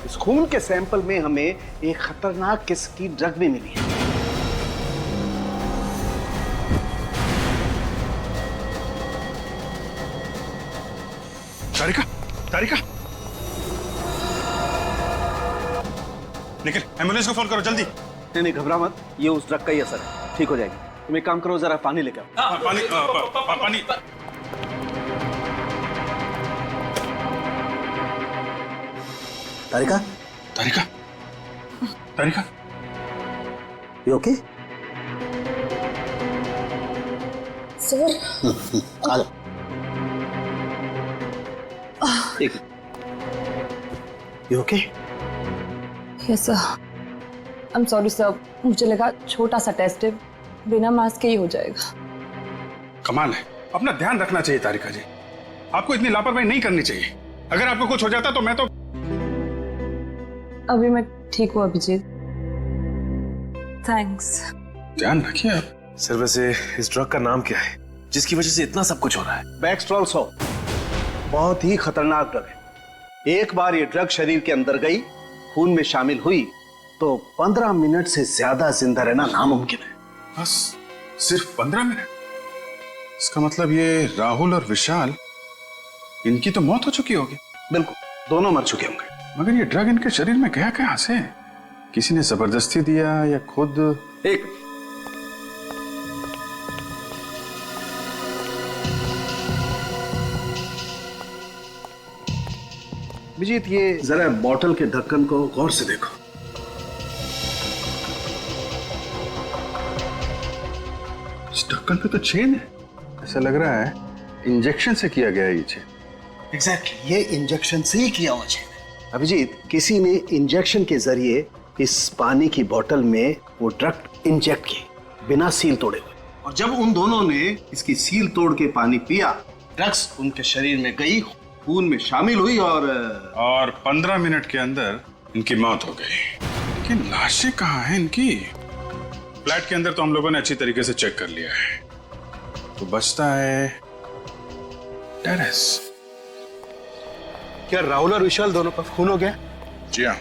इस खून के सैंपल में हमें एक खतरनाक किस्म की ड्रग भी मिली है। तारिका, तारिका, निखिल एम्बुलेंस को फोन करो जल्दी। नहीं घबरा मत, ये उस ड्रग का ही असर है, ठीक हो जाएगी। तुम एक काम करो, जरा पानी लेकर आओ। पानी पानी। तारिका, तारिका, तारिका, यू ओके? सर आ जाओ। एक you okay? Yes sir, I am sorry sir, मुझे लगा छोटा सा टेस्ट है, बिना मास्क के ही हो जाएगा। कमाल है, अपना ध्यान रखना चाहिए तारिका जी, आपको इतनी लापरवाही नहीं करनी चाहिए। अगर आपको कुछ हो जाता तो मैं तो। अभी मैं ठीक हूँ अभिजीत, थैंक्स। ध्यान रखिए आप। सर वैसे इस ड्रग का नाम क्या है जिसकी वजह से इतना सब कुछ हो रहा है? बैक्सट्रॉल 100 बहुत ही खतरनाक ड्रग है। एक बार ये ड्रग शरीर के अंदर गई, खून में शामिल हुई तो 15 मिनट से ज्यादा जिंदा रहना नामुमकिन है। बस सिर्फ 15 मिनट? इसका मतलब ये राहुल और विशाल, इनकी तो मौत हो चुकी होगी। बिल्कुल, दोनों मर चुके होंगे। मगर ये ड्रग इनके शरीर में गया कहां से? किसी ने जबरदस्ती दिया या खुद? एक विजीत, ये जरा बॉटल के ढक्कन को गौर से देखो। इस ढक्कन पे तो चेन है, ऐसा लग रहा है इंजेक्शन से किया गया है ये चेन। एग्जैक्टली, ये इंजेक्शन से ही किया हुआ चेन है। अभिजीत, किसी ने इंजेक्शन के जरिए इस पानी की बोतल में वो ड्रग इंजेक्ट की, बिना सील तोड़े हुए। और जब उन दोनों ने इसकी सील तोड़ के पानी पिया, ड्रग्स उनके शरीर में गई, खून में शामिल हुई और 15 मिनट के अंदर इनकी मौत हो गई। लेकिन लाशें कहाँ हैं इनकी? फ्लैट के अंदर तो हम लोगों ने अच्छी तरीके से चेक कर लिया है, तो बचता है टेरेस। क्या राहुल और विशाल दोनों का खून हो गया? जी हाँ।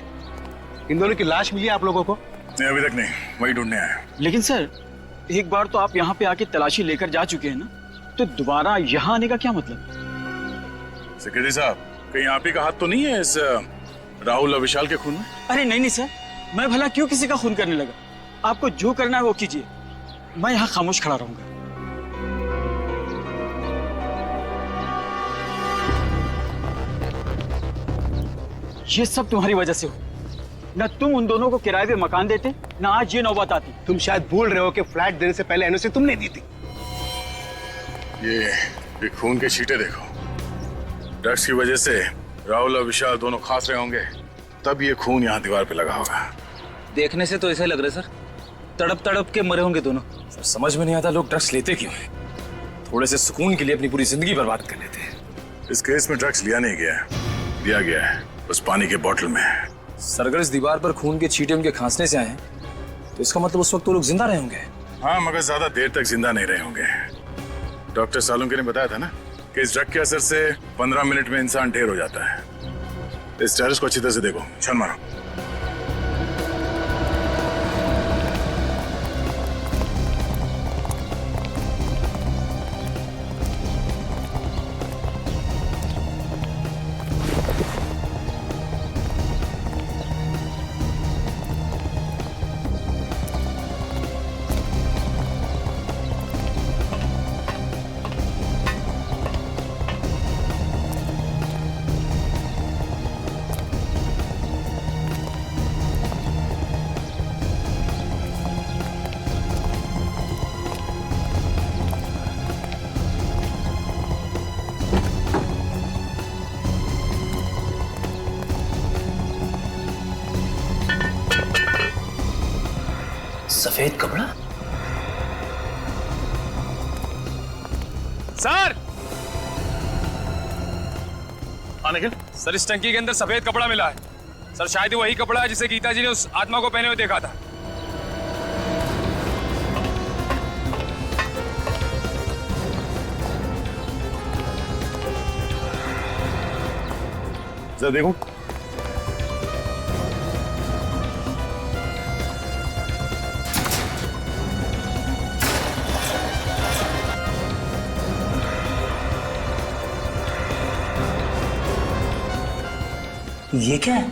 इन दोनों की लाश मिली आप लोगों को? नहीं, अभी तक नहीं, वही ढूंढने आया। लेकिन सर, एक बार तो आप यहाँ पे आके तलाशी लेकर जा चुके हैं ना, तो दोबारा यहाँ आने का क्या मतलब? सेक्रेटरी साहब, कहीं आप ही का हाथ तो नहीं है इस राहुल और विशाल के खून में? अरे नहीं सर, मैं भला क्यों किसी का खून करने लगा? आपको जो करना है वो कीजिए, मैं यहाँ खामोश खड़ा रहूंगा। ये सब तुम्हारी वजह से हो। न तुम उन दोनों को किराए पे मकान देते, न आज ये नौबत आती। तुम शायद भूल रहे हो कि फ्लैट देने से पहले एनओसी तुमने दी थी। ये खून के छींटे देखो। ड्रग्स की वजह से राहुल और विशाल दोनों खास रहे होंगे, तब ये खून यहाँ दीवार पे लगा होगा। देखने से तो ऐसा लग रहा है सर, तड़प तड़प के मरे होंगे दोनों। सर समझ में नहीं आता लोग ड्रग्स लेते क्यों हैं? थोड़े से सुकून के लिए अपनी पूरी जिंदगी बर्बाद कर लेते हैं। इस केस में ड्रग्स लिया नहीं गया है, दिया गया है उस पानी के बोतल में। सर अगर इस दीवार पर खून के छींटे उनके खांसने से आए हैं, तो इसका मतलब उस वक्त वो लोग जिंदा रहे होंगे। हाँ, मगर ज्यादा देर तक जिंदा नहीं रहे होंगे। डॉक्टर सालुंके ने बताया था ना कि इस ड्रग के असर से 15 मिनट में इंसान ढेर हो जाता है। इस टेरेस को अच्छी तरह से देखो, छन मारो। सफेद कपड़ा? सर! हाँ निखिल? सर इस टंकी के अंदर सफेद कपड़ा मिला है। सर शायद वही कपड़ा है जिसे गीता जी ने उस आत्मा को पहने हुए देखा था। जरा देखो। ये क्या है?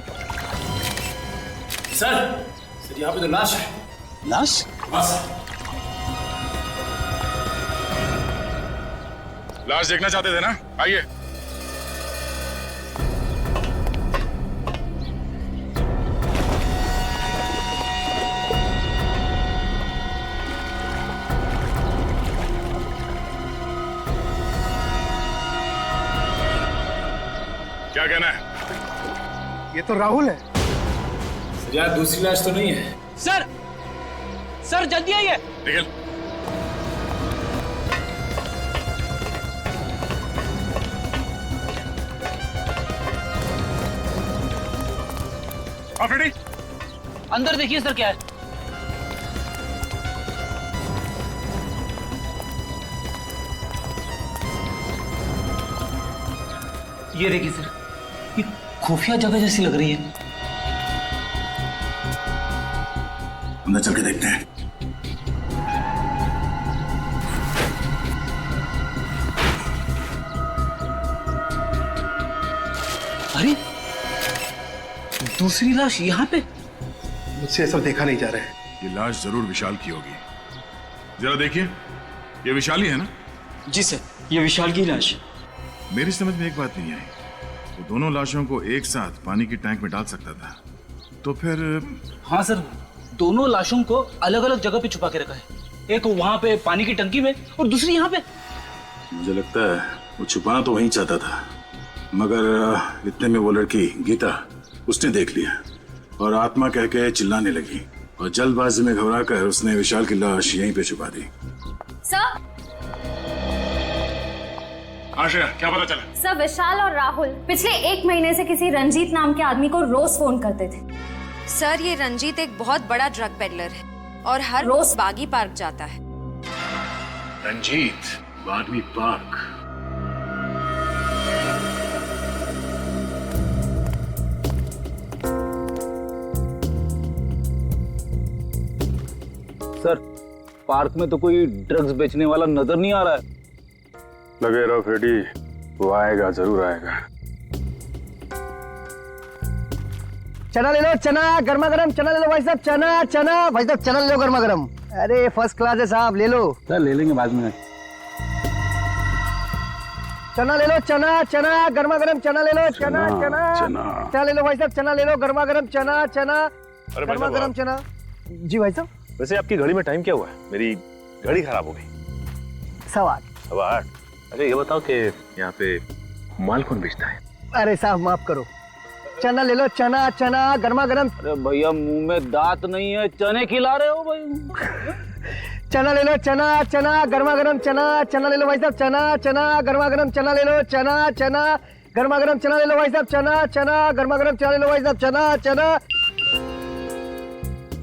सर यहाँ पे तो लाश है। लाश? हाँ सर। लाश देखना चाहते थे ना, आइए। क्या कहना है? ये तो राहुल है। सर यार दूसरी लाश तो नहीं है। सर सर जल्दी आइए। निखिल, रेडी? अंदर देखिए सर क्या है। ये देखिए सर, ये खुफिया जगह जैसी लग रही है। अंदर चल के देखते हैं। अरे दूसरी लाश यहाँ पे? मुझसे ये सब देखा नहीं जा रहा है। ये लाश जरूर विशाल की होगी। जरा देखिए, ये विशाल ही है ना? जी सर, ये विशाल की लाश है। मेरी समझ में एक बात नहीं आई, वो दोनों लाशों को एक साथ पानी की टैंक में डाल सकता था, तो फिर? हाँ सर, दोनों लाशों को अलग अलग जगह पे छुपा के रखा है। एक वहां पे पानी की टंकी में और दूसरी यहाँ पे। मुझे लगता है वो छुपाना तो वहीं चाहता था, मगर इतने में वो लड़की गीता उसने देख लिया और आत्मा कह के चिल्लाने लगी और जल्दबाजी में घबराकर उसने विशाल की लाश यहीं पे छुपा दी। सर, आशा, क्या पता चला? सर विशाल और राहुल पिछले 1 महीने से किसी रंजीत नाम के आदमी को रोज फोन करते थे। सर ये रंजीत एक बहुत बड़ा ड्रग पेडलर है और हर रोज बागी पार्क जाता है। रंजीत बागी पार्क? सर पार्क में तो कोई ड्रग्स बेचने वाला नजर नहीं आ रहा है। लगे रहो फ्रेडी, वो आएगा, जरूर आएगा। चना ले लो, चना गर्मा गर्म चना ले लो भाई साहब, चना भाई साहब, चना ले लो गर्मा गर्म। अरे फर्स्ट क्लास है साहब, ले लो। सर ले लेंगे बाद में। चना ले लो, चना गर्मा गर्म चना ले लो, चना ले लो भाई साहब, चना ले लो गर्मा गर्म, चना गर्मा गर्म चना। जी भाई साहब। वैसे आपकी घड़ी में टाइम क्या हुआ है? मेरी घड़ी खराब हो गई। 8:15। अच्छा ये बताओ कि यहाँ पे माल कौन बेचता है? अरे साहब माफ करो, चना ले लो, चना गर्मा गर्म। अरे भैया मुंह में दांत नहीं है, चने खिला रहे हो भाई। चना ले लो, चना गर्मा गर्म चना ले लो भाई साहब, चना गर्मा गर्म चना ले लो, चना गर्मा गर्म चना ले लो भाई साहब, चना गर्मा गर्म चना ले लो भाई साहब, चना।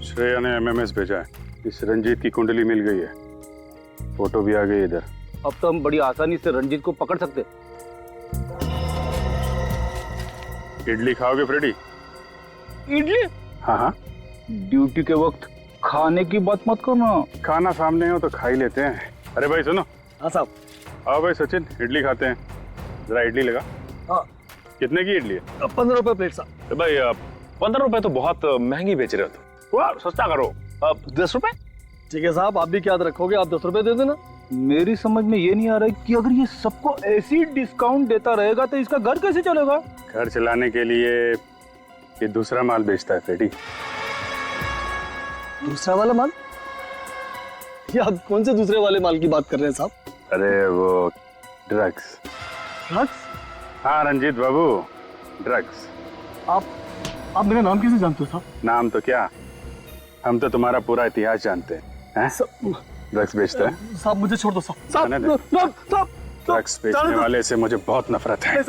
श्रेया ने एमएमएस भेजा है, इस रंजीत की कुंडली मिल गई है, फोटो भी आ गई इधर। अब तो हम बड़ी आसानी से रंजीत को पकड़ सकते। इडली खाओगे फ्रेडी? इडली? हाँ। ड्यूटी के वक्त खाने की बात मत करना। खाना सामने हो तो खा ही लेते हैं। अरे भाई सुनो। हाँ साहब। आओ भाई सचिन, इडली खाते हैं। जरा इडली लगा। हाँ। कितने की इडली है? 15 रुपए प्लेट साहब। भाई 15 रुपए तो बहुत महंगी बेच रहे हो तुम, थोड़ा सस्ता करो। 10 रुपए? ठीक है साहब, आप भी क्या रखोगे, आप 10 रुपए दे देना। मेरी समझ में ये नहीं आ रहा है कि अगर ये सबको ऐसी डिस्काउंट देता रहेगा तो इसका घर कैसे चलेगा? घर चलाने के लिए ये दूसरा माल बेचता है फ्रेडी। दूसरा वाला माल? ये आप कौन से दूसरे वाले माल की बात कर रहे हैं साहब? अरे वो ड्रग्स। ड्रग्स? हाँ रंजीत बाबू, ड्रग्स। आप मेरा नाम कैसे जानते हो साहब? नाम तो क्या, हम तो तुम्हारा पूरा इतिहास जानते हैं। ड्रग्स बेचता है साहब, मुझे छोड़ दो साहब। ड्रग्स बेचने वाले से मुझे बहुत नफरत है।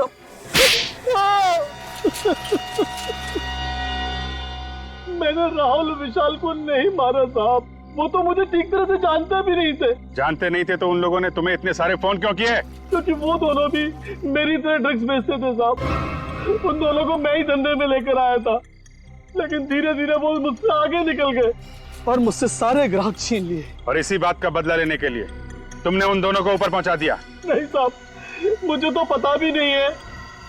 मैंने राहुल विशाल को नहीं मारा साहब, वो तो मुझे ठीक तरह से जानते भी नहीं थे। जानते नहीं थे तो उन लोगों ने तुम्हें इतने सारे फोन क्यों किए? क्योंकि वो दोनों भी मेरी तरह ड्रग्स बेचते थे साहब। उन दोनों को मैं ही धंधे में लेकर आया था, लेकिन धीरे धीरे वो मुझसे आगे निकल गए और मुझसे सारे ग्राहक छीन लिए। और इसी बात का बदला लेने के लिए तुमने उन दोनों को ऊपर पहुंचा दिया? नहीं साहब, मुझे तो पता भी नहीं है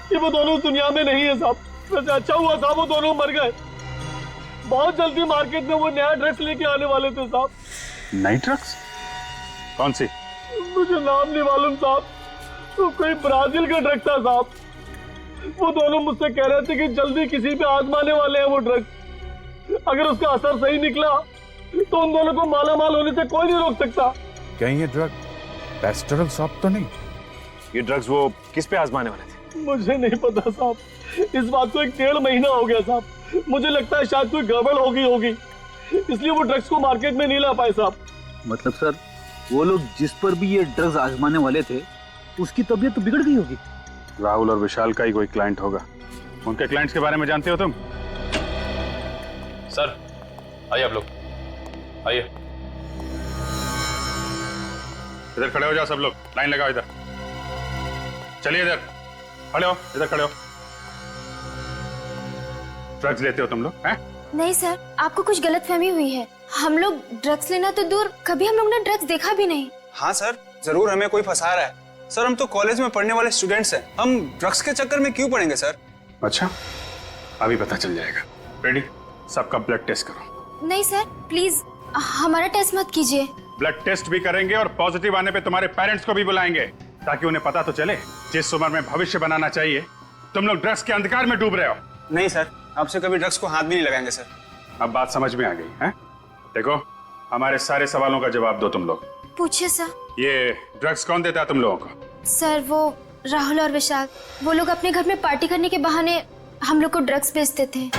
कि वो दोनों दुनिया में नहीं है साहब। वैसे अच्छा हुआ साहब वो दोनों मर गए। बहुत जल्दी मार्केट में वो नया ड्रग्स लेके आने वाले थे साहब। नई ड्रग्स? कौन सी? मुझे नाम नहीं मालूम साहब, तो कोई ब्राजील का ड्रग था साहब। वो दोनों मुझसे कह रहे थे कि जल्दी किसी पे आजमाने वाले हैं वो ड्रग। अगर उसका असर सही निकला तो उन दोनों को माला माल होने से कोई नहीं रोक सकता। कहीं ये ड्रग पेस्टरल सॉप तो नहीं? ये ड्रग्स वो किस पे आजमाने वाले थे? मुझे नहीं पता साहब, इस बात को 1.5 महीना हो गया साहब। मुझे लगता है शायद कोई गड़बड़ होगी, इसलिए वो ड्रग्स को मार्केट में नहीं ला पाए साहब। मतलब सर वो लोग जिस पर भी ये ड्रग्स आजमाने वाले थे उसकी तबीयत तो बिगड़ गई होगी। राहुल और विशाल का ही कोई क्लाइंट होगा। उनके क्लाइंट्स के बारे में जानते हो तुम? सर आइए आप लोग, आइए। इधर खड़े हो जाओ सब लोग, लाइन लगाओ इधर। चलिए इधर खड़े हो, इधर खड़े हो। ड्रग्स लेते हो तुम लोग हैं? नहीं सर, आपको कुछ गलतफहमी हुई है। हम लोग ड्रग्स लेना तो दूर, कभी हम लोग ने ड्रग्स देखा भी नहीं। हाँ सर, जरूर हमें कोई फंसा रहा है। सर हम तो कॉलेज में पढ़ने वाले स्टूडेंट्स हैं, हम ड्रग्स के चक्कर में क्यों पड़ेंगे सर? अच्छा, अभी पता चल जाएगा। रेडी? सबका ब्लड टेस्ट करो। नहीं सर, प्लीज हमारा टेस्ट मत कीजिए। ब्लड टेस्ट भी करेंगे और पॉजिटिव आने पे तुम्हारे पेरेंट्स को भी बुलाएंगे, ताकि उन्हें पता तो चले जिस उम्र में भविष्य बनाना चाहिए तुम लोग ड्रग्स के अंधकार में डूब रहे हो। नहीं सर, आपसे कभी ड्रग्स को हाथ भी नहीं लगाएंगे सर। अब बात समझ में आ गई है? देखो, हमारे सारे सवालों का जवाब दो तुम लोग। पूछिए सर। ये ड्रग्स कौन देता है तुम लोगों को? सर वो राहुल और विशाल, वो लोग अपने घर में पार्टी करने के बहाने हम लोग को ड्रग्स बेचते थे।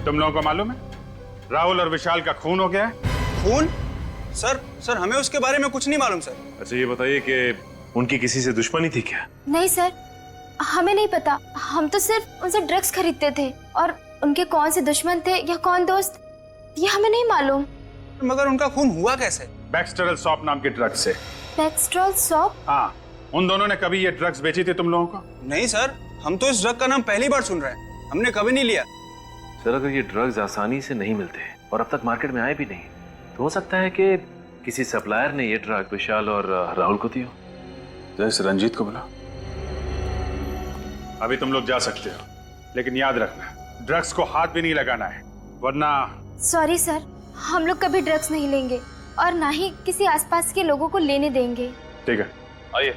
तुम लोगों को मालूम है राहुल और विशाल का खून हो गया है? खून? सर हमें उसके बारे में कुछ नहीं मालूम सर। अच्छा ये बताइए कि उनकी किसी से दुश्मनी थी क्या? नहीं सर, हमें नहीं पता। हम तो सिर्फ उनसे ड्रग्स खरीदते थे, और उनके कौन से दुश्मन थे या कौन दोस्त, ये हमें नहीं मालूम। मगर उनका खून हुआ कैसे? बैक्सटेरल सॉप नाम के ड्रग्स से। बैक्सटेरल सॉप? हाँ, उन दोनों ने कभी ये ड्रग्स बेची थी तुम लोगों को? नहीं सर, हम तो इस ड्रग का नाम पहली बार सुन रहे हैं, हमने कभी नहीं लिया। सर अगर ये ड्रग्स आसानी से नहीं मिलते और अब तक मार्केट में आए भी नहीं, तो हो सकता है कि किसी सप्लायर ने ये ड्रग विशाल और राहुल को दी हो। तो इस रंजीत को बुला। अभी तुम लोग जा सकते हो, लेकिन याद रखना ड्रग्स को हाथ भी नहीं लगाना है, वरना। सॉरी सर, हम लोग कभी ड्रग्स नहीं लेंगे और ना ही किसी आसपास के लोगों को लेने देंगे। ठीक है, आइए।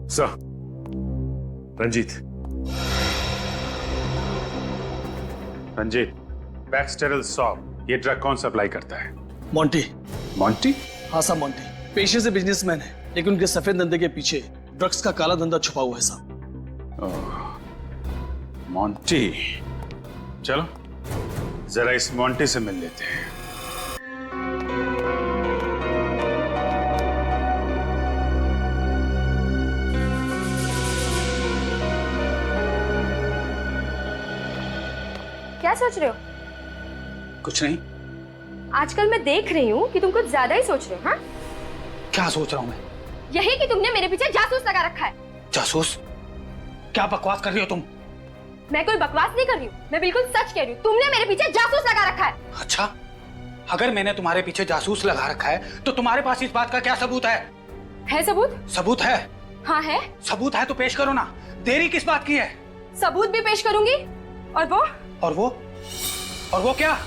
सर, रंजीत। रंजीत, बैक्सटेरल सॉप ये ड्रग कौन सप्लाई करता है? मोंटी। मोंटी? हाँ साहब, मोंटी पेशे से बिजनेसमैन है, लेकिन उनके सफेद धंधे के पीछे ड्रग्स का काला धंधा छुपा हुआ है साहब। मोंटी, चलो जरा इस मोंटी से मिल लेते हैं। क्या सोच रहे हो? कुछ नहीं। आजकल मैं देख रही हूँ कि तुम कुछ ज्यादा ही सोच रहे हो। हाँ, क्या सोच रहा हूँ मैं? यही कि तुमने मेरे पीछे जासूस लगा रखा है। जासूस? क्या बकवास कर रही हो तुम? मैं कोई बकवास नहीं कर रही हूँ, मैं बिल्कुल सच कह रही हूँ। तुमने मेरे पीछे जासूस लगा रखा है। अच्छा, अगर मैंने तुम्हारे पीछे जासूस लगा रखा है तो तुम्हारे पास इस बात का क्या सबूत है? है सबूत? सबूत है? हाँ है। सबूत है तो पेश करो ना, देरी किस बात की है? सबूत भी पेश करूंगी। और वो? और वो? और वो क्या?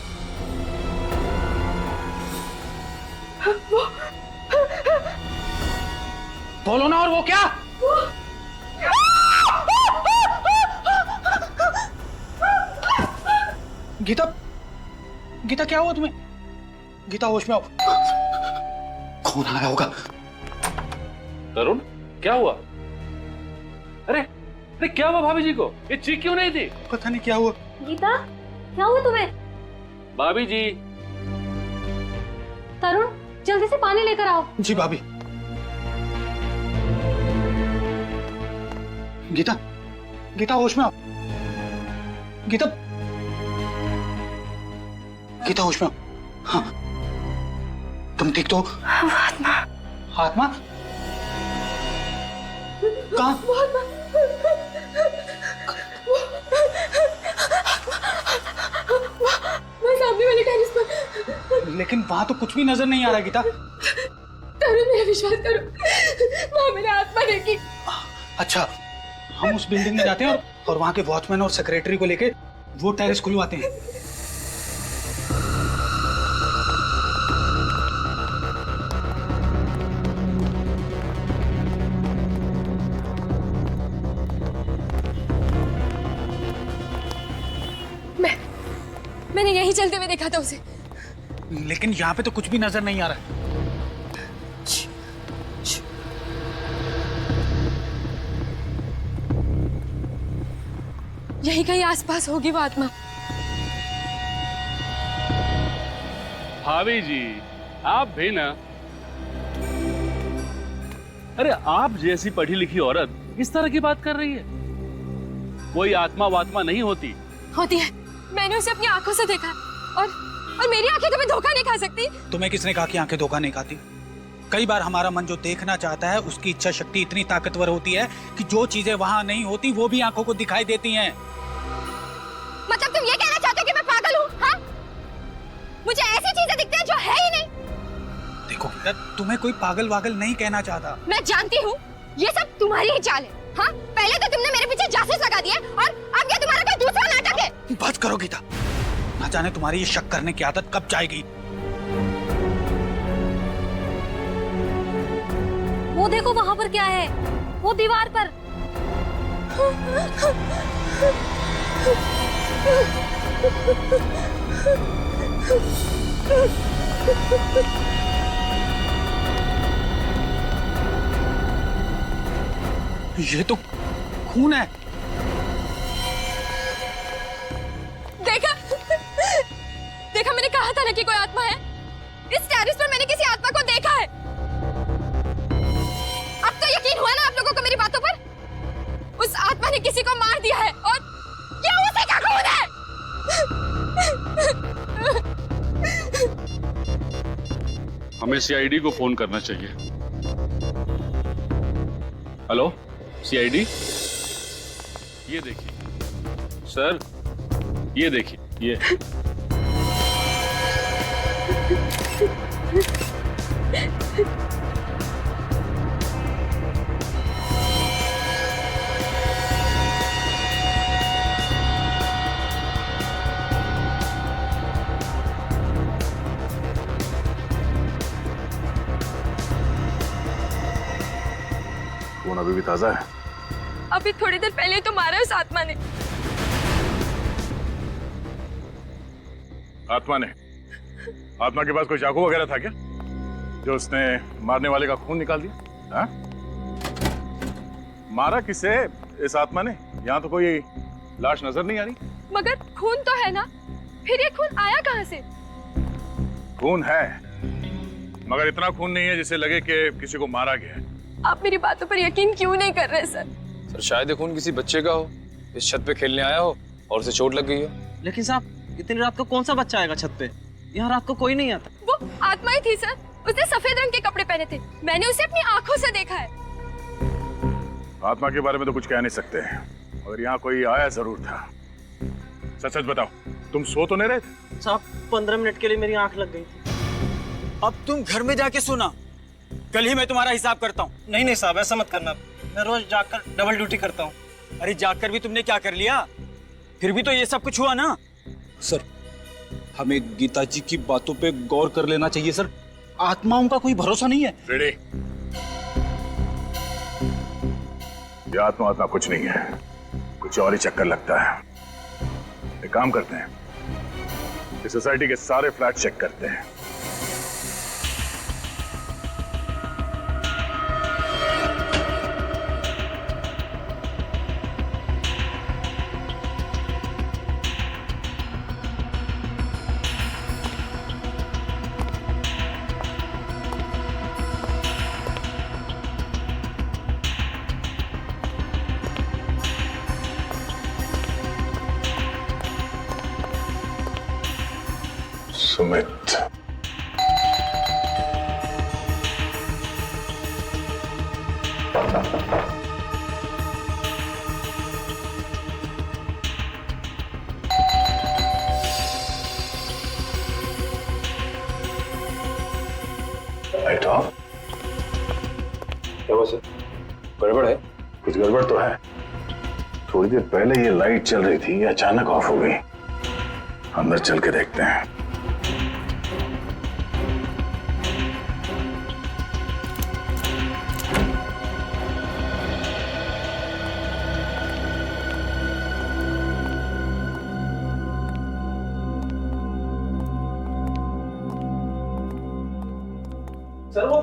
वो बोलो ना, और वो क्या? गीता, गीता क्या हुआ तुम्हें? गीता होश में आओ। कौन आया होगा? तरुण, क्या हुआ? अरे क्या हुआ भाभी जी को? ये चीख क्यों नहीं थी? पता नहीं क्या हुआ। गीता, क्या हुआ तुम्हें? भाभी जी। तरुण, जल्दी से पानी लेकर आओ। जी भाभी। गीता, गीता होश में आओ। गीता, गीता होश में आओ। हाँ, तुम ठीक तो? आत्मा। आत्मा? कहाँ? लेकिन वहां तो कुछ भी नजर नहीं आ रहा गीता। तरुण मेरा विश्वास करो, वहाँ मेरी आत्मा रहेगी। अच्छा, हम उस बिल्डिंग में जाते हैं और वहां के वॉचमैन और सेक्रेटरी को लेके वो टेरेस खुलवाते हैं। मैंने यही चलते हुए देखा था उसे। लेकिन यहाँ पे तो कुछ भी नजर नहीं आ रहा है। यही कहीं आसपास होगी वो आत्मा। भाभी जी, आप भी ना। अरे आप जैसी पढ़ी लिखी औरत इस तरह की बात कर रही है। कोई आत्मा वात्मा नहीं होती। होती है, मैंने उसे अपनी आंखों से देखा और मेरी आंखें कभी धोखा नहीं खा सकती। तुम्हें किसने कहा कि आंखें धोखा नहीं खाती? कई बार हमारा मन जो देखना चाहता है उसकी इच्छा शक्ति इतनी ताकतवर होती है कि जो चीजें वहां नहीं होती वो भी आंखों को दिखाई देती हैं। मतलब तुम ये कहना चाहते हो कि मैं पागल हूँ? हाँ? मुझे ऐसी चीजें दिखती हैं जो है ही नहीं। देखो गीता, तुम्हें कोई पागल वागल नहीं कहना चाहता। मैं जानती हूँ ये सब तुम्हारी ही चाल है। हाँ? पहले तो तुमने मेरे पीछे जासूस लगा दिए और अब ये तुम्हारा कोई दूसरा नाटक है। बस करो गीता, ना जाने तुम्हारी ये शक करने की आदत कब जाएगी। वो देखो वहां पर क्या है, वो दीवार पर। ये तो खून है। देखा देखा, मैंने कहा था ना कि कोई आत्मा है। इस टेरेस पर मैंने किसी आत्मा को देखा है। अब तो यकीन हुआ ना आप लोगों को मेरी बातों पर? उस आत्मा ने किसी को मार दिया है और ये उसी का खून है। हमें सीआईडी को फोन करना चाहिए। हेलो सीआईडी, ये देखिए सर, ये देखिए ये। खून अभी भी ताजा है। अभी थोड़ी देर पहले तो मारा उस आत्मा ने। आत्मा के पास कोई चाकू वगैरह था क्या जो उसने मारने वाले का खून निकाल दिया? हाँ? मारा किसे इस आत्मा ने? यहाँ तो कोई लाश नजर नहीं आ रही। मगर खून तो है ना, फिर ये खून आया कहाँ से? खून है, मगर इतना खून नहीं है जिसे लगे कि किसी को मारा गया है। आप मेरी बातों पर यकीन क्यों नहीं कर रहे सर? सर शायद ये खून किसी बच्चे का हो, इस छत पे खेलने आया हो और उसे चोट लग गई हो। लेकिन साहब, इतनी रात को कौन सा बच्चा आएगा छत पे? यहाँ रात को कोई नहीं आता। वो आत्मा ही थी सर, उसने सफेद रंग के कपड़े पहने थे। मैंने उसे अपनी आंखों से देखा है। आत्मा के बारे में तो कुछ कह नहीं सकते, मगर यहाँ कोई आया जरूर था। सच सच बताओ, तुम सो तो नहीं रहे थे? साहब 15 मिनट के लिए मेरी आंख लग गई थी। अब तुम घर में जाके सोना, कल ही मैं तुम्हारा हिसाब करता हूँ। नहीं नहीं साहब, ऐसा मत करना, मैं रोज जाकर डबल ड्यूटी करता हूँ। अरे जाकर भी तुमने क्या कर लिया? फिर भी तो ये सब कुछ हुआ ना। सर, हमें गीता जी की बातों पे गौर कर लेना चाहिए सर। आत्माओं का कोई भरोसा नहीं है। रेडी? ये आत्मा कुछ नहीं है, कुछ और ही चक्कर लगता है। एक काम करते हैं, इस सोसाइटी के सारे फ्लैट चेक करते हैं। Sumit, light of. क्या हुआ सर? गड़बड़ है? कुछ गड़बड़ तो है। थोड़ी देर पहले ये लाइट चल रही थी, ये अचानक ऑफ हो गई। अंदर चल के देखते हैं। सर वो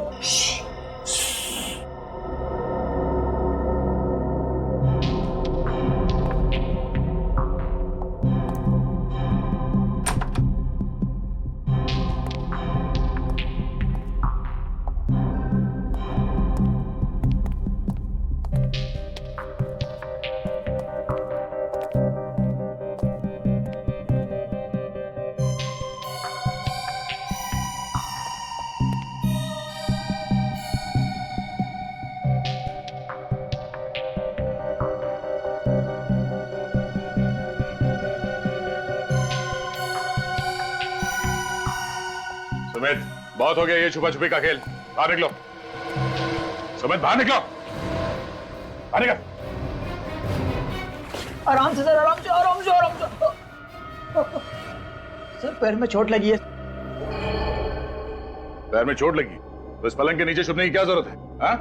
सुमित, बहुत हो गया ये छुपा छुपी का खेल। बाहर निकलो। सुमित, बाहर निकलो। बाहर निकल। आराम से सर, आराम से, आराम से, आराम से। सर पैर में चोट लगी है। पैर में चोट लगी तो इस पलंग के नीचे छुपने की क्या जरूरत है? हाँ?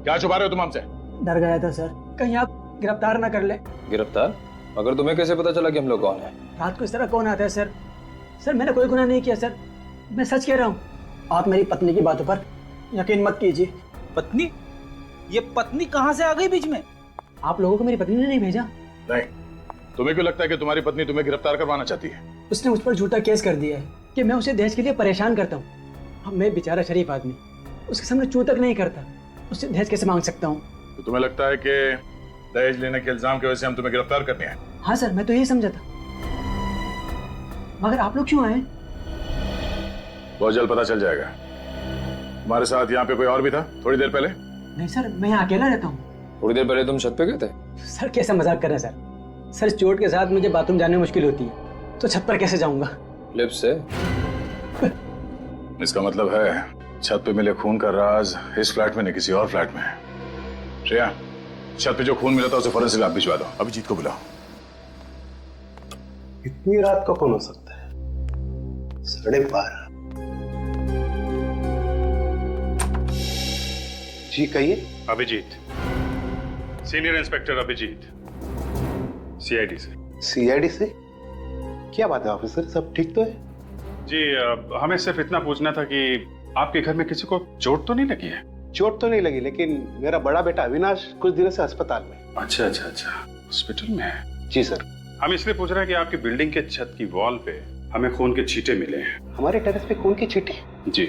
क्या छुपा रहे हो तुम हमसे? डर गया था सर, कहीं आप गिरफ्तार ना कर ले। गिरफ्तार? मगर तुम्हें कैसे पता चला कि हम लोग कौन है? रात को इस तरह कौन आता है सर? सर मैंने कोई गुनाह नहीं किया सर, मैं सच कह रहा हूँ। आप मेरी पत्नी की बातों पर यकीन मत कीजिए। पत्नी? ये पत्नी कहाँ से आ गई बीच में? आप लोगों को मेरी पत्नी ने नहीं भेजा। नहीं, तुम्हें क्यों लगता है कि तुम्हारी पत्नी तुम्हें गिरफ्तार करवाना चाहती है? उसने मुझ पर झूठा केस कर दिया है कि मैं उसे दहेज के लिए परेशान करता हूँ। अब मैं बेचारा शरीफ आदमी उसके सामने चू तक नहीं करता, उससे दहेज कैसे मांग सकता हूँ? तो तुम्हें लगता है कि दहेज लेने के इल्जाम की वजह से हम तुम्हें गिरफ्तार करने आए? हाँ सर, मैं तो यही समझा था। मगर आप लोग क्यों आए? बहुत जल्द पता चल जाएगा। तुम्हारे साथ यहाँ पे कोई और भी था थोड़ी देर पहले? नहीं सर, मैं यहाँ अकेला रहता हूँ। थोड़ी देर पहले तुम छत पे गए थे? सर कैसा मजाक कर रहे हैं सर? सर चोट के साथ मुझे बाथरूम जाने में मुश्किल होती है, तो छत पर कैसे जाऊंगा? लिफ्ट से? इसका मतलब है छत पे मिले खून का राज इस फ्लैट में नहीं किसी और फ्लैट में है। श्रेया, छत पे जो खून मिला था उसे फौरन से लैब भिजवा दो। अभिजीत को बुलाओ। इतनी रात का कौन हो सकता है? 12:30। जी कहिए। Abhijeet, senior inspector Abhijeet, CID से। सीआईडी से? क्या बात है ऑफिसर, सब ठीक तो है? जी, हमें सिर्फ इतना पूछना था कि आपके घर में किसी को चोट तो नहीं लगी है? चोट तो नहीं लगी, लेकिन मेरा बड़ा बेटा अविनाश कुछ दिनों से अस्पताल में। अच्छा अच्छा अच्छा, हॉस्पिटल में है? जी सर। हम इसलिए पूछ रहे हैं कि आपकी बिल्डिंग के छत की वॉल पे हमें खून के छींटे मिले हैं। हमारे टेरेस पे खून के छींटे? जी।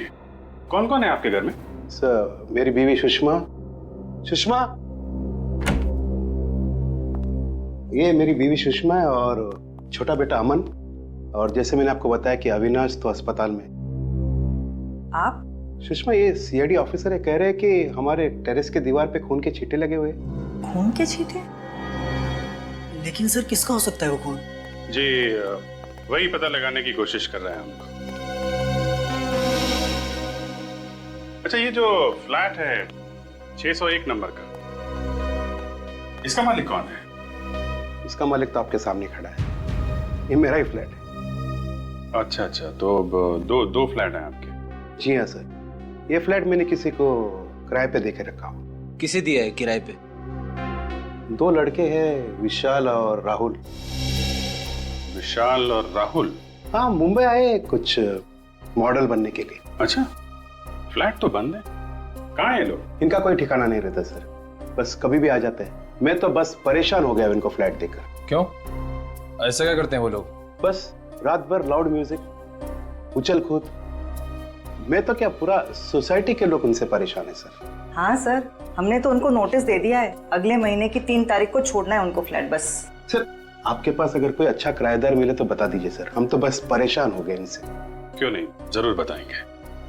कौन कौन है आपके घर में? सर, मेरी बीवी सुषमा। सुषमा, ये मेरी बीवी सुषमा है और छोटा बेटा अमन। और जैसे मैंने आपको बताया कि अविनाश तो अस्पताल में। आप? सुषमा, ये सीआईडी ऑफिसर है, कह रहे हैं कि हमारे टेरेस के दीवार पे खून के छींटे लगे हुए। खून के छींटे? लेकिन सर किसका हो सकता है वो खून? जी, वही पता लगाने की कोशिश कर रहे हैं हम। अच्छा, ये जो फ्लैट है 601 नंबर का, इसका मालिक कौन है? इसका मालिक तो आपके सामने खड़ा है, ये मेरा ही फ्लैट है। अच्छा अच्छा, तो दो फ्लैट हैं आपके? जी हाँ सर, ये फ्लैट मैंने किसी को किराए पे देके रखा हूँ। किसे दिया है किराए पे? 2 लड़के हैं, विशाल और राहुल। विशाल और राहुल? हाँ, मुंबई आए कुछ मॉडल बनने के लिए। अच्छा, फ्लैट तो बंद है, कहाँ है लोग? इनका कोई ठिकाना नहीं रहता सर, बस कभी भी आ जाते हैं। मैं तो बस परेशान हो गया इनको फ्लैट देखकर। क्यों? ऐसा क्या करते हैं वो लोग? बस रात भर लाउड म्यूजिक, उछल कूद। मैं तो क्या, पूरा सोसाइटी के लोग उनसे परेशान है सर। हाँ सर, हमने तो उनको नोटिस दे दिया है, अगले महीने की 3 तारीख को छोड़ना है उनको फ्लैट। बस सर, आपके पास अगर कोई अच्छा किराएदार मिले तो बता दीजिए सर, हम तो बस परेशान हो गए इनसे। क्यों नहीं, जरूर बताएंगे।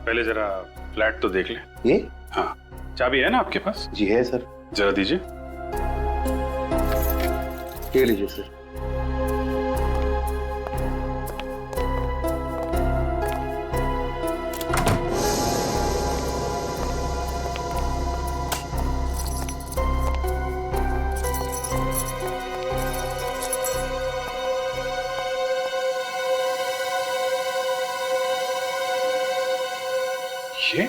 पहले जरा फ्लैट तो देख लें। ये? हाँ, चाबी है ना आपके पास? जी है सर। जरा दीजिए। ले लीजिए सर। ये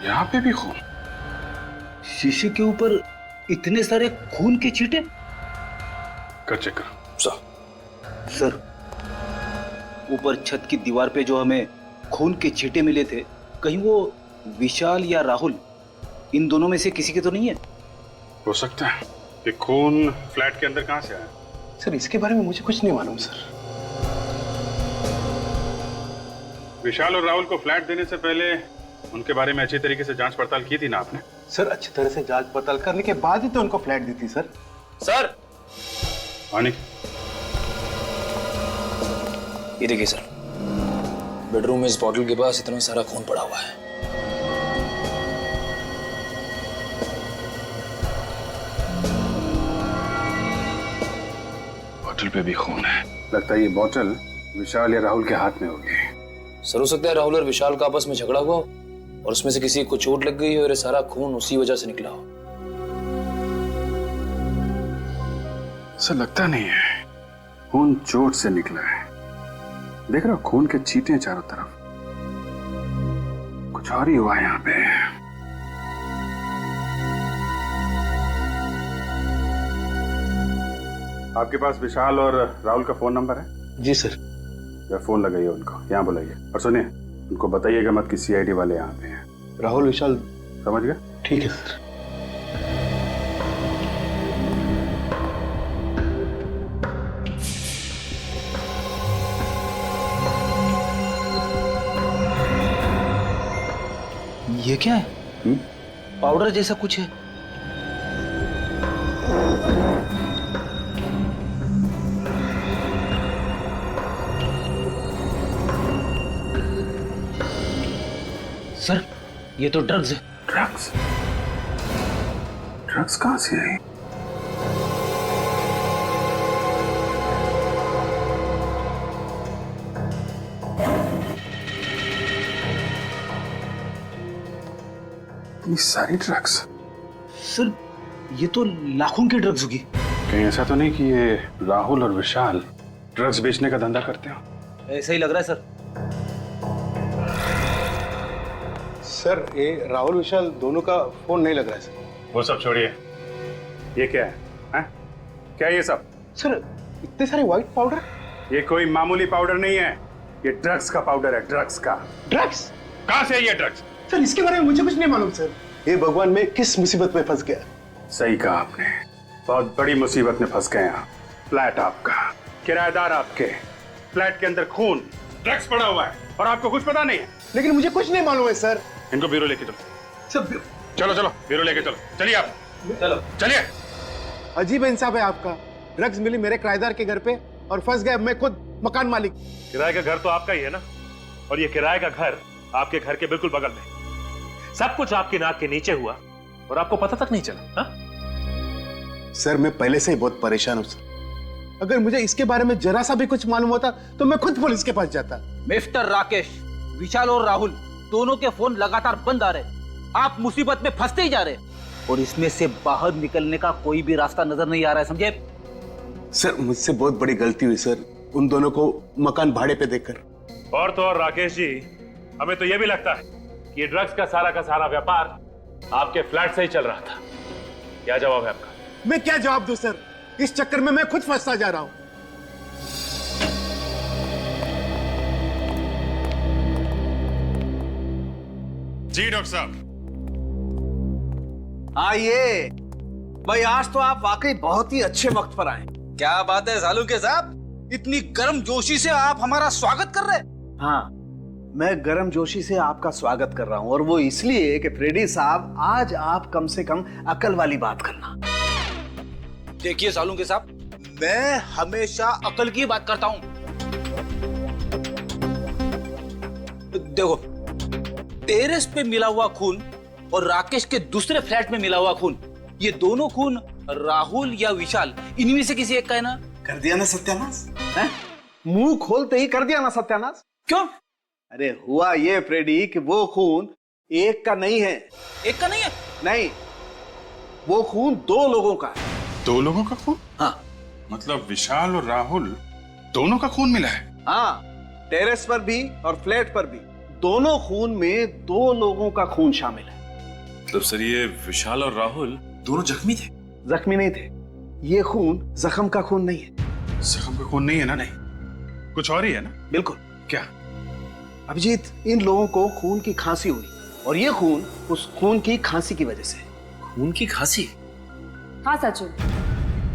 यहाँ पे भी खून। शीशे के ऊपर इतने सारे खून के छींटे। कर चेक करो। सर, ऊपर छत की दीवार पे जो हमें खून के छींटे मिले थे, कहीं वो विशाल या राहुल, इन दोनों में से किसी के तो नहीं है? हो सकता है कि खून फ्लैट के अंदर कहां से आया। सर इसके बारे में मुझे कुछ नहीं मालूम सर। विशाल और राहुल को फ्लैट देने से पहले उनके बारे में अच्छी तरीके से जांच पड़ताल की थी ना आपने? सर अच्छी तरह से जांच पड़ताल करने के बाद ही तो उनको फ्लैट दी थी सर। सर आने ये देखिए सर, बेडरूम में इस बॉटल के पास इतना सारा खून पड़ा हुआ है। बॉटल पे भी खून है। लगता है ये बॉटल विशाल या राहुल के हाथ में होगी। सर हो सकता है राहुल और विशाल का आपस में झगड़ा हुआ और उसमें से किसी को चोट लग गई और ये सारा खून उसी वजह से निकला हो। ऐसा लगता नहीं है, खून चोट से निकला है। देख रहे हो खून के छींटे चारों तरफ। कुछ और ही हुआ है यहाँ पे। आपके पास विशाल और राहुल का फोन नंबर है? जी सर। या फोन लगाइए उनको, यहाँ बुलाइए और सुनिए उनको बताइएगा मत कि सीआईडी वाले यहाँ पे हैं। राहुल विशाल समझ गए? ठीक है सर। ये क्या है? पाउडर जैसा कुछ है। सर ये तो ड्रग्स है। ड्रग्स? ड्रग्स कहां से आई? इतनी सारी ड्रग्स? सर ये तो लाखों की ड्रग्स होगी। कहीं ऐसा तो नहीं कि ये राहुल और विशाल ड्रग्स बेचने का धंधा करते हो? ऐसा ही लग रहा है सर। सर ये राहुल विशाल दोनों का फोन नहीं लग रहा है सर। वो सब छोड़िए, ये क्या है? हैं? क्या है ये सब? सर इतने सारे व्हाइट पाउडर? ये कोई मामूली पाउडर नहीं है, ये ड्रग्स का पाउडर है। ड्रग्स का। ड्रग्स? कहां से है ये ड्रग्स? सर इसके बारे में मुझे कुछ नहीं मालूम सर। ये भगवान में किस मुसीबत में फंस गया। सही कहा आपने, बहुत बड़ी मुसीबत में फंस गए आप। फ्लैट आपका, किराएदार आपके, फ्लैट के अंदर खून, ड्रग्स पड़ा हुआ है और आपको कुछ पता नहीं है। लेकिन मुझे कुछ नहीं मालूम है सर। इनको ब्यूरो लेके चलो। सब चलो चलो ब्यूरो लेके चलो। चलिए आप, चलो चलिए। अजीब इंसाफ है आपका। ड्रग्स मिली मेरे किराएदार के घर पे और फंस गया मैं खुद मकान मालिक। किराए का घर तो आपका ही है ना, और ये किराए का घर आपके घर के बिल्कुल बगल में। सब कुछ आपकी नाक के नीचे हुआ और आपको पता तक नहीं चला। हा? सर मैं पहले से ही बहुत परेशान हूँ सर। अगर मुझे इसके बारे में जरा सा भी कुछ मालूम होता तो मैं खुद पुलिस के पास जाता। मिस्टर राकेश, विशाल और राहुल दोनों के फोन लगातार बंद आ रहे। आप मुसीबत में फंसते ही जा रहे और इसमें से बाहर निकलने का कोई भी रास्ता नजर नहीं आ रहा है, समझे? सर मुझसे बहुत बड़ी गलती हुई सर, उन दोनों को मकान भाड़े पे देकर। और तो और राकेश जी, हमें तो यह भी लगता है कि ये ड्रग्स का सारा व्यापार आपके फ्लैट से ही चल रहा था। क्या जवाब है आपका? मैं क्या जवाब दूं सर, इस चक्कर में मैं खुद फंसता जा रहा हूं। जी डॉक्टर साहब। आइए भाई, आज तो आप वाकई बहुत ही अच्छे वक्त पर आए। क्या बात है सालू के साहब, इतनी गर्म जोशी से आप हमारा स्वागत कर रहे हैं? हाँ, मैं गर्म जोशी से आपका स्वागत कर रहा हूं, और वो इसलिए कि फ्रेडी साहब आज आप कम से कम अकल वाली बात करना। देखिए सालू के साहब, मैं हमेशा अकल की बात करता हूं। देखो, टेरेस पे मिला हुआ खून और राकेश के दूसरे फ्लैट में मिला हुआ खून, ये दोनों खून राहुल या विशाल, इनमें से किसी एक का है ना? कर दिया ना सत्यानाश? मुंह खोलते ही कर दिया ना सत्यानाश। क्यों? अरे हुआ ये फ्रेडी कि वो खून एक का नहीं है। एक का नहीं है? नहीं, वो खून दो लोगों का है। दो लोगों का खून? हाँ, मतलब विशाल और राहुल दोनों का खून मिला है? हाँ, टेरेस पर भी और फ्लैट पर भी दोनों खून में 2 लोगों का खून शामिल है। मतलब सर ये विशाल और राहुल दोनों जख्मी थे? जख्मी नहीं थे, ये खून जख्म का खून नहीं है। जख्म का खून नहीं है ना? नहीं, कुछ और ही है ना? बिल्कुल। क्या? अभिजीत, इन लोगों को खून की खांसी हुई और ये खून उस खून की खांसी की वजह से। खून की खांसी? हाँ सचिन,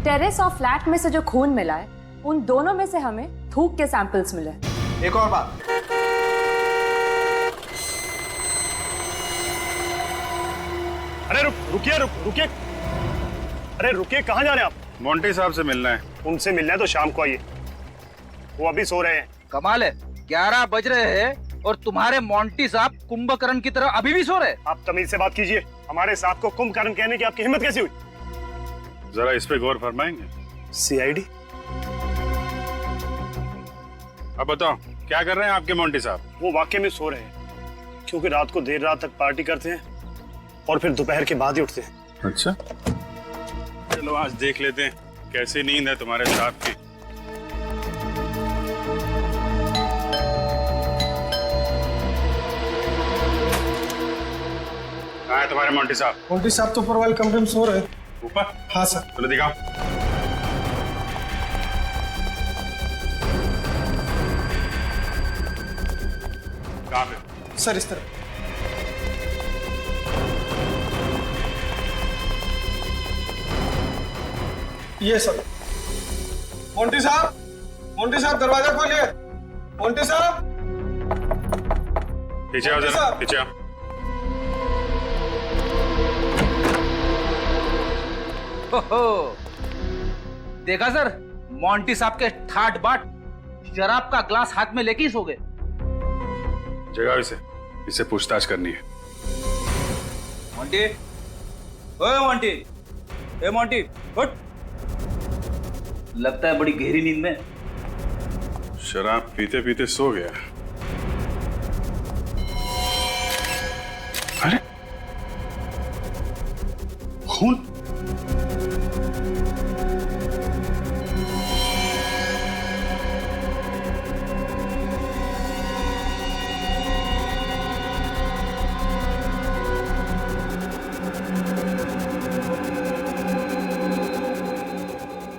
टेरेस और फ्लैट में से जो खून मिला है उन दोनों में से हमें थूक के सैंपल्स मिले। एक और बात, अरे रुकिए रुकिए, अरे रुकिए, कहाँ जा रहे हैं आप? मोंटी साहब से मिलना है। उनसे मिलना है तो शाम को आइए, वो अभी सो रहे हैं। कमाल है, 11 बज रहे हैं और तुम्हारे मोंटी साहब कुंभकर्ण की तरह अभी भी सो रहे। आप तमीज से बात कीजिए, हमारे साहब को कुंभकर्ण कहने की आपकी हिम्मत कैसी हुई? जरा इस पे गौर फरमाएंगे? सीआईडी। अब बताओ क्या कर रहे हैं आपके मोंटी साहब? वो वाकई में सो रहे हैं, क्योंकि रात को देर रात तक पार्टी करते हैं और फिर दोपहर के बाद ही उठते हैं। अच्छा, चलो आज देख लेते हैं कैसी नींद है तुम्हारे साहब की। कहाँ है तुम्हारे मोंटी साहब? मोंटी साहब तो ऊपर वाले कमरे में सो रहे हैं। ऊपर? हाँ सर। चलो दिखाओ। कहाँ पे? सर इस तरह। ये सर। मोंटी साहब दरवाजा खोलिए। मोंटी साहब, पीछे आओ जरा, पीछे आओ। देखा सर, मोंटी साहब के ठाट बाट शराब का ग्लास हाथ में लेके ही सो गए। जगाओ इसे, इसे पूछताछ करनी है। मोंटी, ओए मोंटी, ए मोंटी, उठ। लगता है बड़ी गहरी नींद में। शराब पीते पीते सो गया। अरे खून!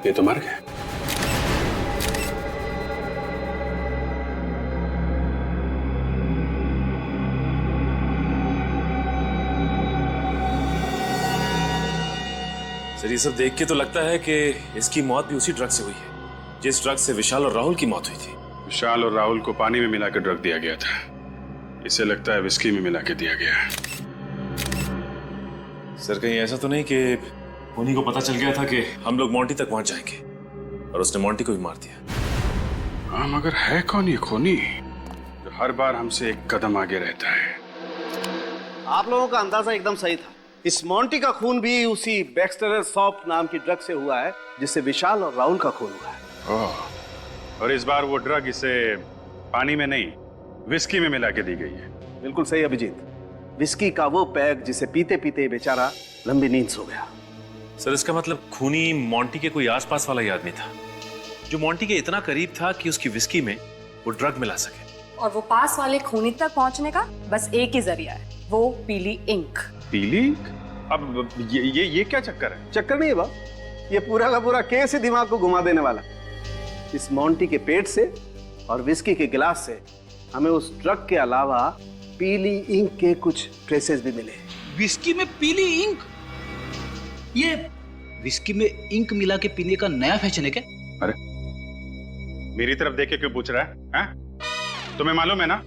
ये तो मर गया। सर ये सब देख के तो लगता है कि इसकी मौत भी उसी ड्रग से हुई है जिस ड्रग से विशाल और राहुल की मौत हुई थी। विशाल और राहुल को पानी में मिलाकर ड्रग दिया गया था। इसे लगता है विस्की में मिला के दिया गया। सर कहीं ऐसा तो नहीं कि उन्हीं को पता चल गया था कि हम लोग मोंटी तक पहुंच जाएंगे और उसने मोंटी को भी मार दिया? हाँ, मगर है कौन ये खूनी जो हर बार हमसे एक कदम आगे रहता है? आप लोगों का अंदाजा एकदम सही था। इस मोंटी का खून भी उसी बैक्सटर सॉफ्ट नाम की ड्रग से हुआ है जिससे विशाल और राहुल का खून हुआ है। ओह, और इस बार वो ड्रग इसे पानी में नहीं विस्की में मिला के दी गई है। बिल्कुल सही अभिजीत, विस्की का वो पैक जिसे पीते पीते बेचारा लंबी नींद सो गया। सर इसका मतलब खूनी मोंटी के कोई आसपास वाला ही आदमी था जो मोंटी के इतना करीब था कि उसकी विस्की में वो ड्रग मिला सके। और वो पास वाले खूनी तक पहुंचने का बस एक ही जरिया है, वो पीली इंक। पीली इंक? अब ये क्या चक्कर है? चक्कर नहीं है बा, ये पूरा का पूरा केस ही दिमाग को घुमा देने वाला। इस मोंटी के पेट से और विस्की के गिलास से हमें उस ड्रग के अलावा पीली इंक के कुछ ट्रेसेस भी मिले। विस्की में पीली इंक? ये विस्की में इंक मिला के पीने का नया फैशन है क्या? अरे मेरी तरफ देख के क्यों पूछ रहा है? तुम्हें मालूम है ना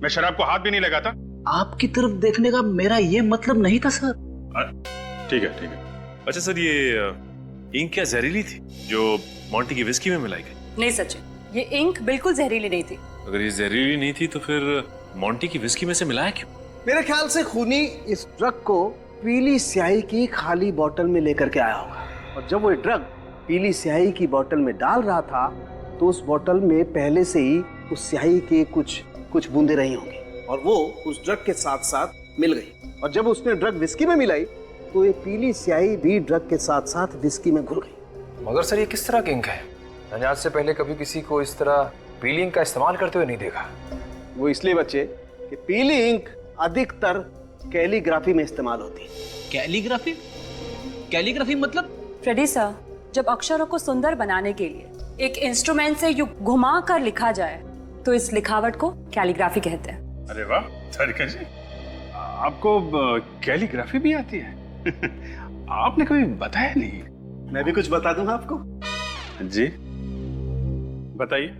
मैं शराब को हाथ भी नहीं लगाता। आपकी तरफ देखने का मेरा ये मतलब नहीं था सर। ठीक है ठीक है। अच्छा सर ये इंक क्या जहरीली थी जो मोंटी की विस्की में मिलाई गई? नहीं सचिन, ये इंक बिल्कुल जहरीली नहीं थी। अगर ये जहरीली नहीं थी तो फिर मोंटी की विस्की में से मिलाया क्यों? मेरे ख्याल से खूनी इस ड्रग को पीली स्याही की खाली बोतल में लेकर के आया होगा और जब वो ड्रग पीली स्याही की बोतल में डाल रहा था तो उस बोतल में पहले से ही उस स्याही के कुछ बूंदे रही होंगी और वो उस ड्रग के साथ साथ मिल गई और जब उसने ड्रग विस्की में मिलाई तो ये पीली स्याही भी ड्रग के साथ साथ विस्की में घुल गई। मगर सर ये किस तरह की इंक है? मैंने आज से पहले कभी किसी को इस तरह पीली इंक का इस्तेमाल करते हुए नहीं देखा। वो इसलिए बच्चे कि पीली इंक अधिकतर कैलीग्राफी में इस्तेमाल होती है। कैलीग्राफी? कैलीग्राफी मतलब? फ्रेडी सर, जब अक्षरों को सुंदर बनाने के लिए एक इंस्ट्रूमेंट से यूं घुमा कर लिखा जाए तो इस लिखावट को कैलीग्राफी कहते हैं। अरे वाह तारिका जी, आपको कैलीग्राफी भी आती है? आपने कभी बताया नहीं। मैं भी कुछ बता दूं आपको? जी बताइए।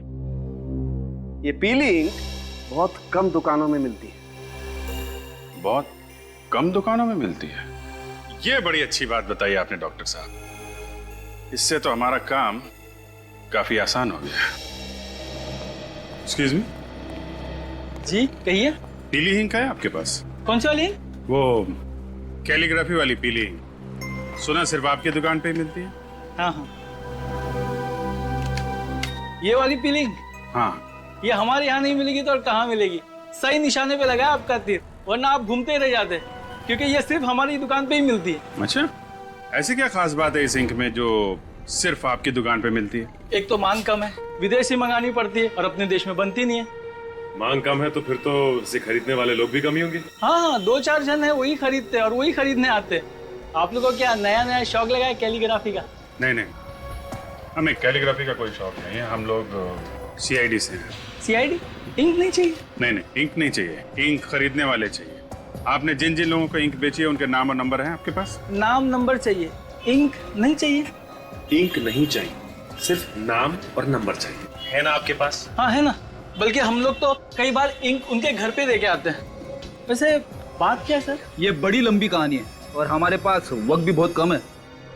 ये पीली इंक बहुत कम दुकानों में मिलती है। बहुत कम दुकानों में मिलती है? ये बड़ी अच्छी बात बताई आपने डॉक्टर साहब। इससे तो हमारा काम काफी आसान हो गया। Excuse me. जी कहिए। पीली इंक है आपके पास? कौन सी वाली? वो कैलीग्राफी वाली पीली इंक। सुना सिर्फ आपकी दुकान पे ही मिलती है? हाँ हाँ। ये वाली पीली इंक? हाँ। ये हमारे यहाँ नहीं मिलेगी तो और कहाँ मिलेगी? सही निशाने पे लगा आपका तीर, वरना आप घूमते ही रह जाते, क्योंकि ये सिर्फ हमारी दुकान पे ही मिलती है। अच्छा, ऐसी क्या खास बात है इस इंक में जो सिर्फ आपकी दुकान पे मिलती है? एक तो मांग कम है, विदेश से मंगानी पड़ती है और अपने देश में बनती नहीं है। मांग कम है तो फिर तो इसे खरीदने वाले लोग भी कम ही होंगे। हाँ, 2-4 जन है वही खरीदते और वही खरीदने आते। आप लोगों को क्या नया नया शौक लगा है कैलीग्राफी का? नहीं नहीं, हमें कैलीग्राफी का कोई शौक नहीं है। हम लोग CID से हैं। CID? इंक नहीं चाहिए? नहीं नहीं, इंक नहीं चाहिए, इंक खरीदने वाले चाहिए। आपने जिन जिन लोगों को इंक बेची है उनके नाम और नंबर हैं आपके पास? नाम नंबर चाहिए, इंक नहीं चाहिए। इंक नहीं चाहिए, सिर्फ नाम और नंबर चाहिए। है ना आपके पास? हाँ है ना, बल्कि हम लोग तो कई बार इंक उनके घर पे दे के आते हैं। वैसे बात क्या है सर? ये बड़ी लंबी कहानी है और हमारे पास वक्त भी बहुत कम है।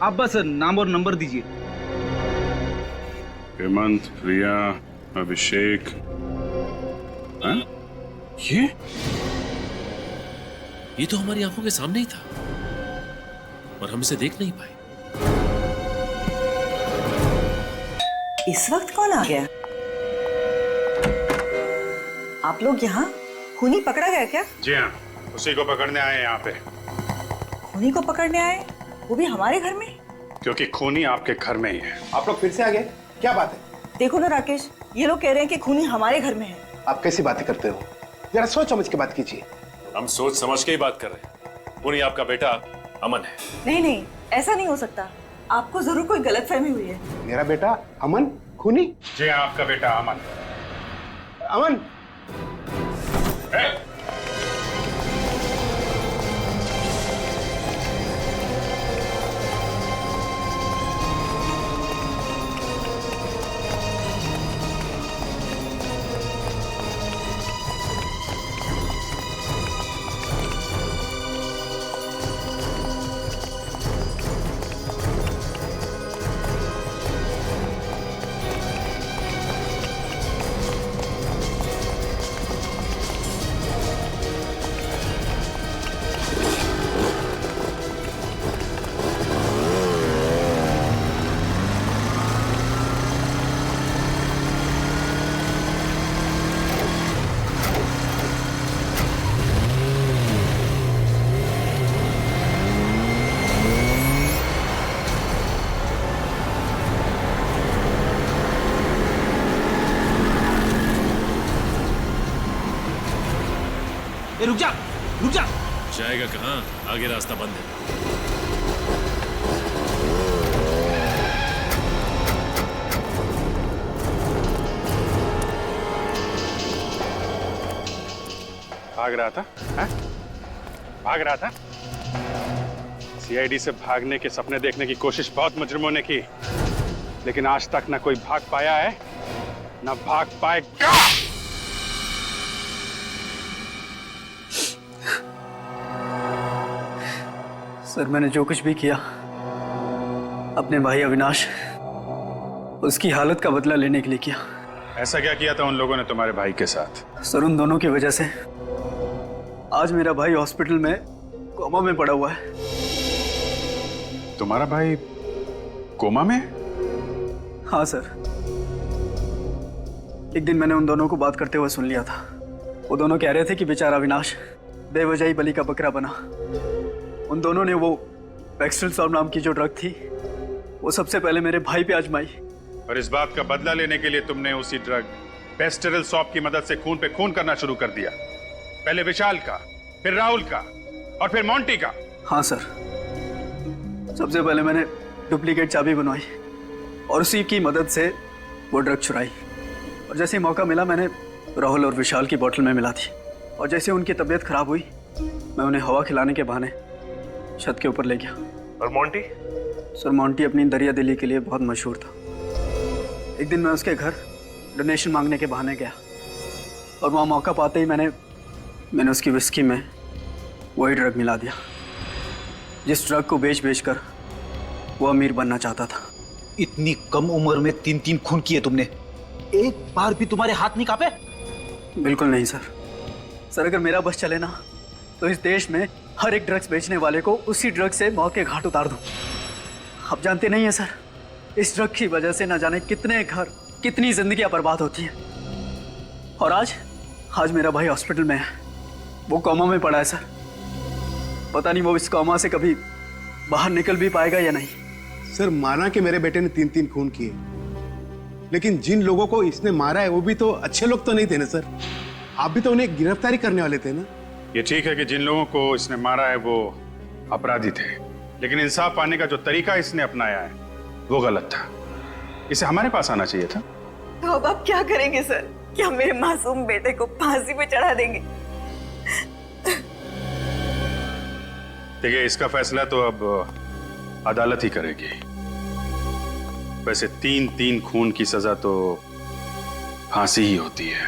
आप बस नाम और नंबर दीजिए। हेमंत, प्रिया, अभिषेक। हाँ? ये तो हमारी आंखों के सामने ही था और हम इसे देख नहीं पाए। इस वक्त कौन आ गया? आप लोग यहाँ? खूनी पकड़ा गया क्या? जी हाँ, उसी को पकड़ने आए हैं यहाँ पे। खूनी को पकड़ने आए? वो भी हमारे घर में? क्योंकि खूनी आपके घर में ही है। आप लोग फिर से आ गए? क्या बात है? देखो ना राकेश, ये लोग कह रहे हैं कि खूनी हमारे घर में है। आप कैसी बातें करते हो? जरा सोच समझ के बात कीजिए। हम सोच समझ के ही बात कर रहे हैं। खूनी आपका बेटा अमन है। नहीं नहीं, ऐसा नहीं हो सकता। आपको जरूर कोई गलतफहमी हुई है। मेरा बेटा अमन खूनी? जी हाँ, आपका बेटा अमन। अमन? रुक जा, रुक जा। जाएगा कहाँ? आगे रास्ता बंद है। भाग रहा था? है? भाग रहा था? CID से भागने के सपने देखने की कोशिश बहुत मुजरिमों ने की, लेकिन आज तक ना कोई भाग पाया है ना भाग पाएगा। सर, मैंने जो कुछ भी किया अपने भाई अविनाश, उसकी हालत का बदला लेने के लिए किया। ऐसा क्या किया था उन लोगों ने तुम्हारे भाई के साथ? सर, उन दोनों की वजह से आज मेरा भाई हॉस्पिटल में कोमा में पड़ा हुआ है। तुम्हारा भाई कोमा में? हाँ सर, एक दिन मैंने उन दोनों को बात करते हुए सुन लिया था। वो दोनों कह रहे थे कि बेचारा अविनाश बेवजह ही बलि का बकरा बना। उन दोनों ने वो पैक्सटिल सॉल्व नाम की जो ड्रग थी वो सबसे पहले मेरे भाई पे आजमाई। और इस बात का बदला लेने के लिए तुमने उसी ड्रग पेस्टेरल सॉप की मदद से खून पे खून करना शुरू कर दिया। पहले विशाल का, फिर राहुल का और फिर मोंटी का। हाँ सर, सबसे पहले मैंने डुप्लीकेट चाबी बनवाई और उसी की मदद से वो ड्रग चुराई। और जैसे ही मौका मिला मैंने राहुल और विशाल की बोतल में मिला दी। और जैसे उनकी तबीयत खराब हुई मैं उन्हें हवा खिलाने के बहाने छत के ऊपर ले गया। और मोंटी? सर मोंटी अपनी दरिया दिली के लिए बहुत मशहूर था। एक दिन मैं उसके घर डोनेशन मांगने के बहाने गया और वहाँ मौका पाते ही मैंने उसकी विस्की में वही ड्रग मिला दिया जिस ड्रग को बेच कर वो अमीर बनना चाहता था। इतनी कम उम्र में 3 खून किए तुमने, एक बार भी तुम्हारे हाथ नहीं कांपे? बिल्कुल नहीं सर। सर अगर मेरा बस चले ना तो इस देश में हर एक ड्रग्स बेचने वाले को उसी ड्रग से मौत के घाट उतार दूं। आप जानते नहीं है सर, इस ड्रग की वजह से न जाने कितने घर, कितनी जिंदगियां बर्बाद होती हैं। और आज मेरा भाई हॉस्पिटल में है, वो कोमा में पड़ा है सर। पता नहीं वो इस कोमा से कभी बाहर निकल भी पाएगा या नहीं। सर माना कि मेरे बेटे ने 3 खून किए, लेकिन जिन लोगों को इसने मारा है वो भी तो अच्छे लोग तो नहीं थे ना सर। आप भी तो उन्हें गिरफ्तारी करने वाले थे ना। ये ठीक है कि जिन लोगों को इसने मारा है वो अपराधी थे, लेकिन इंसाफ पाने का जो तरीका इसने अपनाया है वो गलत था। इसे हमारे पास आना चाहिए था। तो अब आप क्या करेंगे सर? क्या मेरे मासूम बेटे को फांसी पे चढ़ा देंगे? देखिए इसका फैसला तो अब अदालत ही करेगी। वैसे 3 खून की सजा तो फांसी ही होती है।